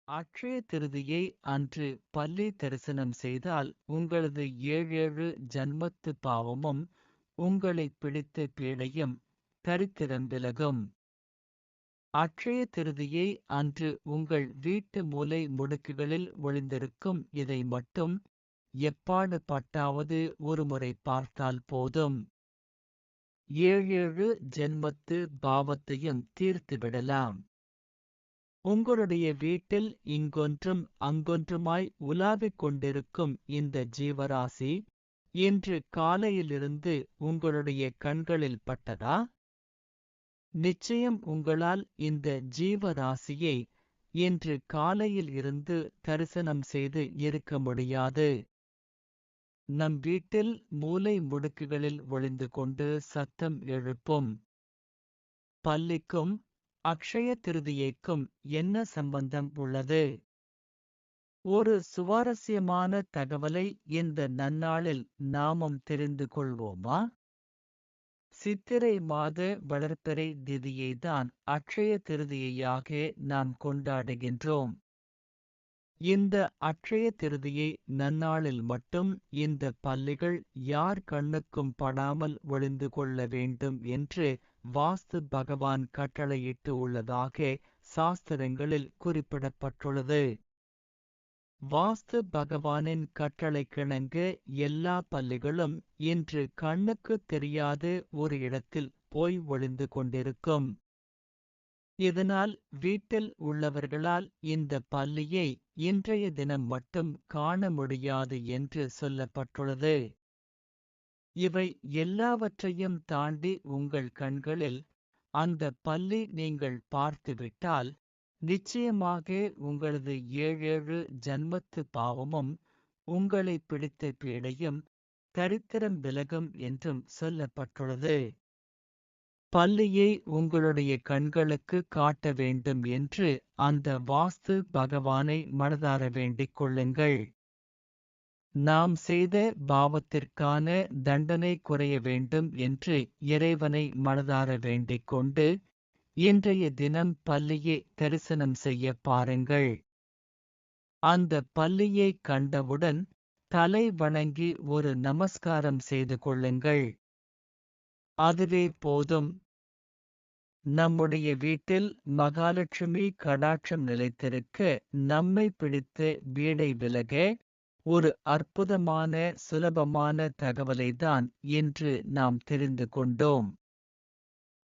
அட்சய திருதியை அன்று பல்லி தரிசனம் செய்தால் உங்களது ஏழேழு ஜன்மத்து பாவமும் உங்களைப் பிடித்த பீடையும் தரித்திரம் விலகும். அட்சய திருதியை அன்று உங்கள் வீட்டு மூலை முடுக்குகளில் ஒளிந்திருக்கும் இதை மட்டும் எப்பாடு பட்டாவது ஒருமுறை பார்த்தால் போதும். ஏழேழு ஜென்மத்து பாவத்தையும் தீர்த்துவிடலாம். உங்களுடைய வீட்டில் இங்கொன்றும் அங்கொன்றுமாய் உலாவிக் கொண்டிருக்கும் இந்த ஜீவராசி இன்று காலையிலிருந்து உங்களுடைய கண்களில் பட்டதா? நிச்சயம் உங்களால் இந்த ஜீவராசியை இன்று காலையில் இருந்து தரிசனம் செய்து இருக்க முடியாது. நம் வீட்டில் மூலை முடுக்குகளில் ஒளிந்து கொண்டு சத்தம் எழுப்பும் பல்லிக்கும் அக்ஷய திருதியைக்கும் என்ன சம்பந்தம் உள்ளது? ஒரு சுவாரஸ்யமான தகவலை இந்த நன்னாளில் நாமும் தெரிந்து கொள்வோமா? சித்திரை மாத வளர்பிறை திதியைதான் அக்ஷய திருதியையாக நாம் கொண்டாடுகின்றோம். இந்த அக்ஷய திருதியை நன்னாளில் மட்டும் இந்த பல்லிகள் யார் கண்ணுக்கும் படாமல் ஒளிந்து கொள்ள வேண்டும் என்று வாஸ்து பகவான் கட்டளையிட்டு உள்ளதாக சாஸ்திரங்களில் குறிப்பிடப்பட்டுள்ளது. வாஸ்து பகவானின் கட்டளைக்கிணங்க எல்லா பல்லிகளும் இன்று கண்ணுக்கு தெரியாத ஒரு இடத்தில் போய் ஒளிந்து கொண்டிருக்கும். இதனால் வீட்டில் உள்ளவர்களால் இந்த பல்லியை இன்றைய தினம் மட்டும் காண முடியாது என்று சொல்லப்பட்டுள்ளது. இவை எல்லாவற்றையும் தாண்டி உங்கள் கண்களில் அந்த பல்லி நீங்கள் பார்த்துவிட்டால் நிச்சயமாக உங்களது ஏழேழு ஜன்மத்து பாவமும் உங்களை பிடித்த பீடையும் தரித்திரம் விலகும் என்றும் சொல்லப்பட்டுள்ளது. பல்லியை உங்களுடைய கண்களுக்கு காட்ட வேண்டும் என்று அந்த வாஸ்து பகவானை மனதார வேண்டிக் கொள்ளுங்கள். நாம் செய்த பாவத்திற்கான தண்டனை குறைய வேண்டும் என்று இறைவனை மனதார வேண்டிக் கொண்டு இன்றைய தினம் பல்லியை தரிசனம் செய்ய பாருங்கள். அந்த பல்லியை கண்டவுடன் தலை வணங்கி ஒரு நமஸ்காரம் செய்து கொள்ளுங்கள். அதுவே போதும். நம்முடைய வீட்டில் மகாலட்சுமி கடாட்சம் நிலைத்திருக்க நம்மை பிடித்த பீடை விலக ஒரு அற்புதமான சுலபமான தகவலைதான் இன்று நாம் தெரிந்து கொண்டோம்.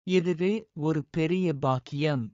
இதுவே ஒரு பெரிய பாக்கியம்.